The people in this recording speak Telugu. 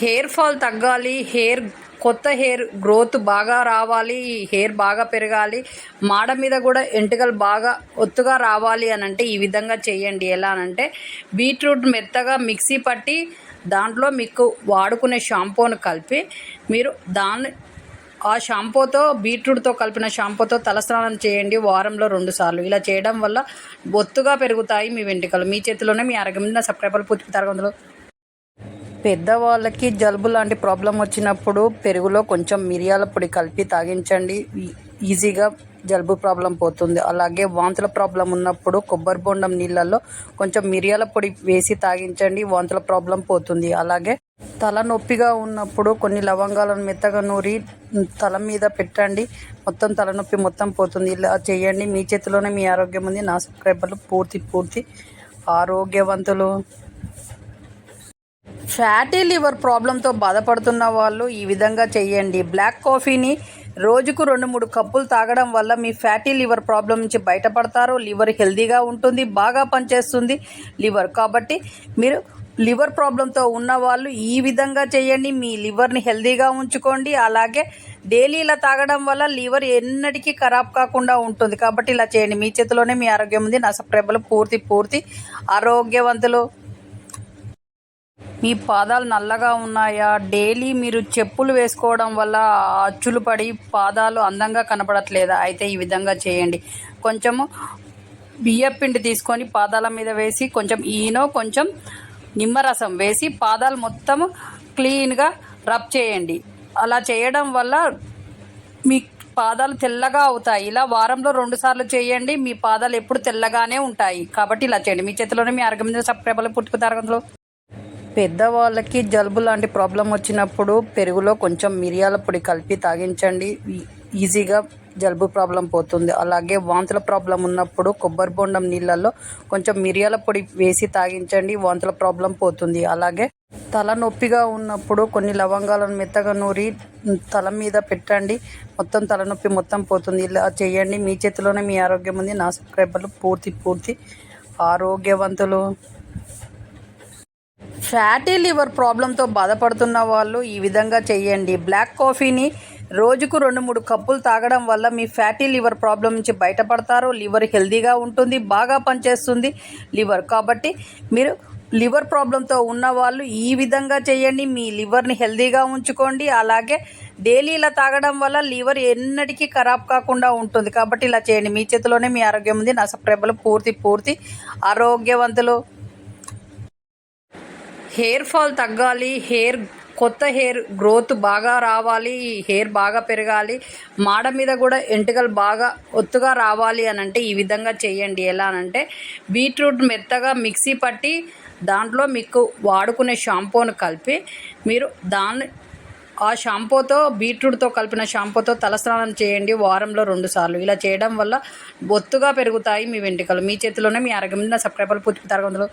హెయిర్ ఫాల్ తగ్గాలి, కొత్త హెయిర్ గ్రోత్ బాగా రావాలి, హెయిర్ బాగా పెరగాలి, మాడ మీద కూడా ఎంటుకలు బాగా ఒత్తుగా రావాలి అని అంటే ఈ విధంగా చేయండి. ఎలా అనంటే బీట్రూట్ మెత్తగా మిక్సీ పట్టి దాంట్లో మీకు వాడుకునే షాంపూను కలిపి మీరు ఆ షాంపూతో బీట్రూట్తో కలిపిన షాంపూతో తలస్నానం చేయండి వారంలో 2 సార్లు. ఇలా చేయడం వల్ల ఒత్తుగా పెరుగుతాయి మీ వెంట్రుకలు. మీ చేతిలోనే మీ ఆరోగ్యం. నా సబ్స్క్రైబర్లు పూర్తి తరగతులు. పెద్దవాళ్ళకి జలుబు లాంటి ప్రాబ్లం వచ్చినప్పుడు పెరుగులో కొంచెం మిరియాల పొడి కలిపి తాగించండి. ఈజీగా జలుబు ప్రాబ్లం పోతుంది. అలాగే వాంతుల ప్రాబ్లం ఉన్నప్పుడు కొబ్బరి బొండం నీళ్ళల్లో కొంచెం మిరియాల పొడి వేసి తాగించండి, వాంతుల ప్రాబ్లం పోతుంది. అలాగే తలనొప్పిగా ఉన్నప్పుడు కొన్ని లవంగాలను మెత్తగా నూరి తల మీద పెట్టండి, మొత్తం తలనొప్పి మొత్తం పోతుంది. ఇలా చేయండి. మీ చేతిలోనే మీ ఆరోగ్యం ఉంది. నా సబ్స్క్రైబర్లు పూర్తి ఆరోగ్యవంతులు. ఫ్యాటీ లివర్ ప్రాబ్లంతో బాధపడుతున్న వాళ్ళు ఈ విధంగా చేయండి. బ్లాక్ కాఫీని రోజుకు 2-3 కప్పులు తాగడం వల్ల మీ ఫ్యాటీ లివర్ ప్రాబ్లం నుంచి బయటపడతారు. లివర్ హెల్తీగా ఉంటుంది, బాగా పనిచేస్తుంది లివర్. కాబట్టి మీరు లివర్ ప్రాబ్లంతో ఉన్న వాళ్ళు ఈ విధంగా చేయండి. మీ లివర్ని హెల్తీగా ఉంచుకోండి. అలాగే డైలీ ఇలా తాగడం వల్ల లివర్ ఎన్నటికీ ఖరాబ్ కాకుండా ఉంటుంది. కాబట్టి ఇలా చేయండి. మీ చేతిలోనే మీ ఆరోగ్యం ఉంది. నా సబ్స్క్రైబర్లు పూర్తి ఆరోగ్యవంతులు. మీ పాదాలు నల్లగా ఉన్నాయా? డైలీ మీరు చెప్పులు వేసుకోవడం వల్ల అచ్చులు పడి పాదాలు అందంగా కనపడట్లేదా? అయితే ఈ విధంగా చేయండి. కొంచెము బియ్యపిండి తీసుకొని పాదాల మీద వేసి కొంచెం ఈనో కొంచెం నిమ్మరసం వేసి పాదాలు మొత్తం క్లీన్గా రబ్ చేయండి. అలా చేయడం వల్ల మీ పాదాలు తెల్లగా అవుతాయి. ఇలా వారంలో 2 సార్లు చేయండి. మీ పాదాలు ఎప్పుడు తెల్లగానే ఉంటాయి. కాబట్టి ఇలా చేయండి. మీ చేతిలోనే మీ ఆరోగ్యం. సబ్స్క్రైబర్లు పూర్తి తరగతులు. పెద్దవాళ్ళకి జలుబు లాంటి ప్రాబ్లం వచ్చినప్పుడు పెరుగులో కొంచెం మిరియాల పొడి కలిపి తాగించండి. ఈజీగా జలుబు ప్రాబ్లం పోతుంది. అలాగే వాంతుల ప్రాబ్లం ఉన్నప్పుడు కొబ్బరి బొండం నీళ్ళల్లో కొంచెం మిరియాల పొడి వేసి తాగించండి, వాంతుల ప్రాబ్లం పోతుంది. అలాగే తలనొప్పిగా ఉన్నప్పుడు కొన్ని లవంగాలను మెత్తగా నూరి తల మీద పెట్టండి, మొత్తం తలనొప్పి మొత్తం పోతుంది. ఇలా చేయండి. మీ చేతిలోనే మీ ఆరోగ్యం ఉంది. నా సబ్స్క్రైబర్లు పూర్తి ఆరోగ్యవంతులు. ఫ్యాటీ లివర్ ప్రాబ్లంతో బాధపడుతున్న వాళ్ళు ఈ విధంగా చేయండి. బ్లాక్ కాఫీని రోజుకు 2-3 కప్పులు తాగడం వల్ల మీ ఫ్యాటీ లివర్ ప్రాబ్లం నుంచి బయటపడతారు. లివర్ హెల్తీగా ఉంటుంది, బాగా పనిచేస్తుంది లివర్. కాబట్టి మీరు లివర్ ప్రాబ్లంతో ఉన్న వాళ్ళు ఈ విధంగా చేయండి. మీ లివర్ని హెల్తీగా ఉంచుకోండి. అలాగే డైలీ ఇలా తాగడం వల్ల లివర్ ఎన్నటికీ ఖరాబ్ కాకుండా ఉంటుంది. కాబట్టి ఇలా చేయండి. మీ చేతిలోనే మీ ఆరోగ్యం ఉంది. నా సబ్స్క్రైబర్లు పూర్తి ఆరోగ్యవంతులు. హెయిర్ ఫాల్ తగ్గాలి, కొత్త హెయిర్ గ్రోత్ బాగా రావాలి, హెయిర్ బాగా పెరగాలి, మాడ మీద కూడా ఎంటుకలు బాగా ఒత్తుగా రావాలి అని అంటే ఈ విధంగా చేయండి. ఎలా అనంటే బీట్రూట్ మెత్తగా మిక్సీ పట్టి దాంట్లో మీకు వాడుకునే షాంపూను కలిపి మీరు ఆ షాంపూతో బీట్రూట్తో కలిపిన షాంపూతో తలస్నానం చేయండి వారంలో 2 సార్లు. ఇలా చేయడం వల్ల ఒత్తుగా పెరుగుతాయి మీ వెంట్రుకలు. మీ చేతిలోనే మీ ఆరోగ్యం. నా సబ్స్క్రైబర్లు పూర్తి తరగతులు.